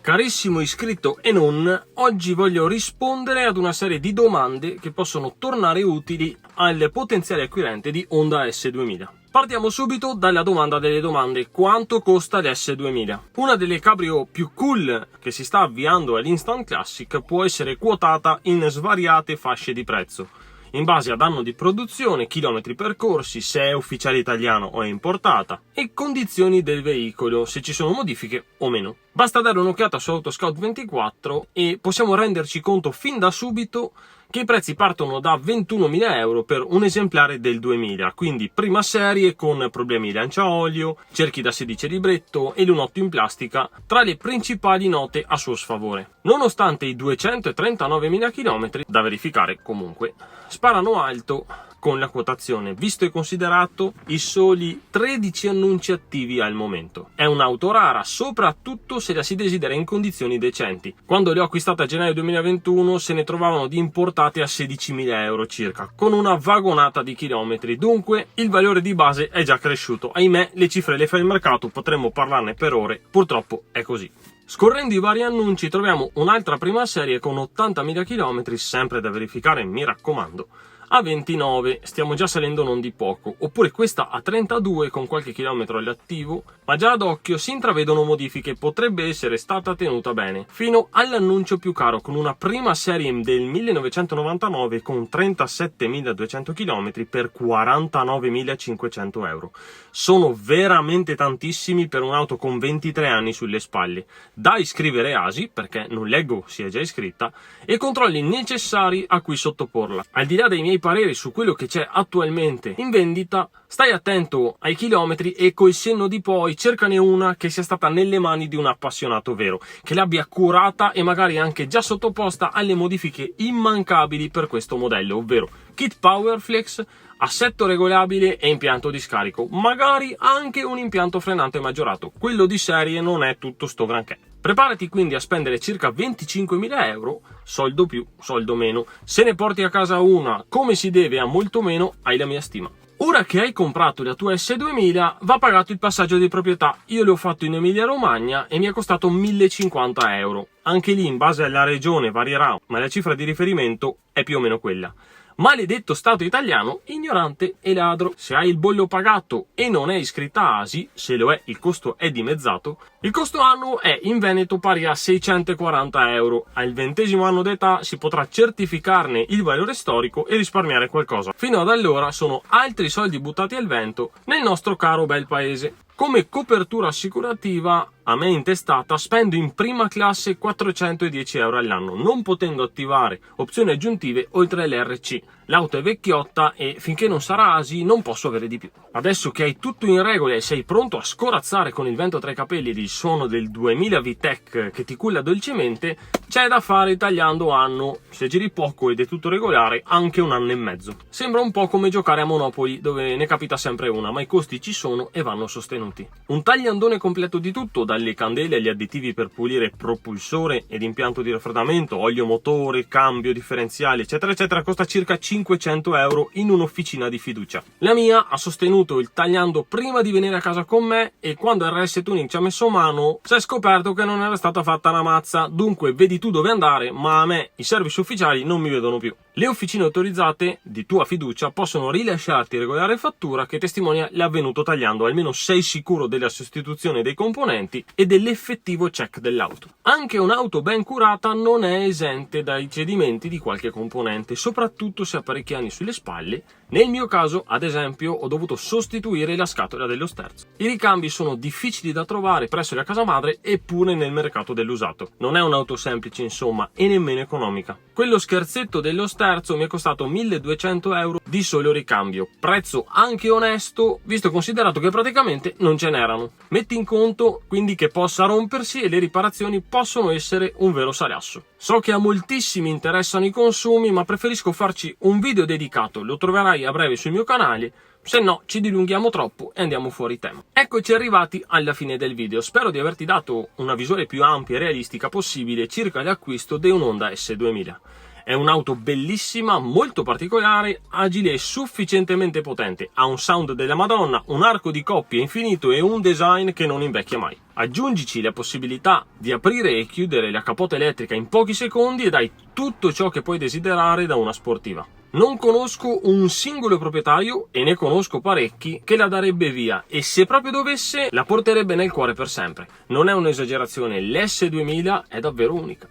Carissimo iscritto e non, oggi voglio rispondere ad una serie di domande che possono tornare utili al potenziale acquirente di Honda S2000. Partiamo subito dalla domanda delle domande: quanto costa l'S2000? Una delle cabrio più cool che si sta avviando all'Instant Classic può essere quotata in svariate fasce di prezzo, in base ad anno di produzione, chilometri percorsi, se è ufficiale italiano o è importata, e condizioni del veicolo, se ci sono modifiche o meno. Basta dare un'occhiata su Autoscout24 e possiamo renderci conto fin da subito che i prezzi partono da 21.000 euro per un esemplare del 2000, quindi prima serie con problemi di lanciaolio, cerchi da 16 libretto e lunotto in plastica, tra le principali note a suo sfavore. Nonostante i 239.000 km, da verificare comunque, sparano alto con la quotazione, visto e considerato i soli 13 annunci attivi al momento. È un'auto rara, soprattutto se la si desidera in condizioni decenti. Quando le ho acquistate a gennaio 2021 se ne trovavano di importate a 16.000 euro circa, con una vagonata di chilometri, dunque il valore di base è già cresciuto. Ahimè, le cifre le fa il mercato, potremmo parlarne per ore, purtroppo è così. Scorrendo i vari annunci troviamo un'altra prima serie con 80.000 km, sempre da verificare, mi raccomando, a 29, stiamo già salendo non di poco, oppure questa a 32 con qualche chilometro all'attivo, ma già ad occhio si intravedono modifiche, potrebbe essere stata tenuta bene, fino all'annuncio più caro con una prima serie del 1999 con 37.200 km per 49.500 euro. Sono veramente tantissimi per un'auto con 23 anni sulle spalle, da iscrivere ASI, perché non leggo si è già iscritta, e controlli necessari a cui sottoporla. Al di là dei miei pareri su quello che c'è attualmente in vendita, stai attento ai chilometri e col senno di poi cercane una che sia stata nelle mani di un appassionato vero, che l'abbia curata e magari anche già sottoposta alle modifiche immancabili per questo modello, ovvero kit Powerflex, assetto regolabile e impianto di scarico, magari anche un impianto frenante maggiorato. Quello di serie non è tutto sto granché. Preparati quindi a spendere circa 25.000 euro, soldo più, soldo meno. Se ne porti a casa una come si deve a molto meno, hai la mia stima. Ora che hai comprato la tua S2000 va pagato il passaggio di proprietà. Io l'ho fatto in Emilia Romagna e mi è costato 1.050 euro. Anche lì in base alla regione varierà, ma la cifra di riferimento è più o meno quella. Maledetto Stato italiano, ignorante e ladro. Se hai il bollo pagato e non è iscritta a ASI, se lo è il costo è dimezzato, il costo annuo è in Veneto pari a 640 euro. Al 20° anno d'età si potrà certificarne il valore storico e risparmiare qualcosa. Fino ad allora sono altri soldi buttati al vento nel nostro caro bel paese. Come copertura assicurativa a me intestata spendo in prima classe 410 euro all'anno, non potendo attivare opzioni aggiuntive oltre l'RC. L'auto è vecchiotta e finché non sarà ASI non posso avere di più. Adesso che hai tutto in regola e sei pronto a scorazzare con il vento tra i capelli ed il suono del 2000 VTEC che ti culla dolcemente, c'è da fare tagliando anno. Se giri poco ed è tutto regolare, anche un anno e mezzo. Sembra un po' come giocare a Monopoli, dove ne capita sempre una, ma i costi ci sono e vanno sostenuti. Un tagliandone completo di tutto, dalle candele agli additivi per pulire propulsore ed impianto di raffreddamento, olio motore, cambio differenziale, eccetera eccetera, costa circa 500 euro in un'officina di fiducia. La mia ha sostenuto il tagliando prima di venire a casa con me e quando RS Tuning ci ha messo mano si è scoperto che non era stata fatta una mazza, dunque vedi tu dove andare, ma a me i service ufficiali non mi vedono più. Le officine autorizzate di tua fiducia possono rilasciarti regolare fattura che testimonia l'avvenuto tagliando, almeno sei sicuro della sostituzione dei componenti e dell'effettivo check dell'auto. Anche un'auto ben curata non è esente dai cedimenti di qualche componente, soprattutto se ha parecchi anni sulle spalle. Nel mio caso, ad esempio, ho dovuto sostituire la scatola dello sterzo. I ricambi sono difficili da trovare presso la casa madre eppure nel mercato dell'usato. Non è un'auto semplice, insomma, e nemmeno economica. Quello scherzetto dello sterzo mi è costato 1.200 euro di solo ricambio, prezzo anche onesto visto e considerato che praticamente non ce n'erano. Metti in conto quindi che possa rompersi e le riparazioni possono essere un vero salasso. So che a moltissimi interessano i consumi, ma preferisco farci un video dedicato, lo troverai a breve sul mio canale, se no ci dilunghiamo troppo e andiamo fuori tema. Eccoci arrivati alla fine del video, spero di averti dato una visuale più ampia e realistica possibile circa l'acquisto di un Honda S2000. È un'auto bellissima, molto particolare, agile e sufficientemente potente. Ha un sound della Madonna, un arco di coppia infinito e un design che non invecchia mai. Aggiungici la possibilità di aprire e chiudere la cappota elettrica in pochi secondi ed hai tutto ciò che puoi desiderare da una sportiva. Non conosco un singolo proprietario, e ne conosco parecchi, che la darebbe via, e se proprio dovesse la porterebbe nel cuore per sempre. Non è un'esagerazione, l'S2000 è davvero unica.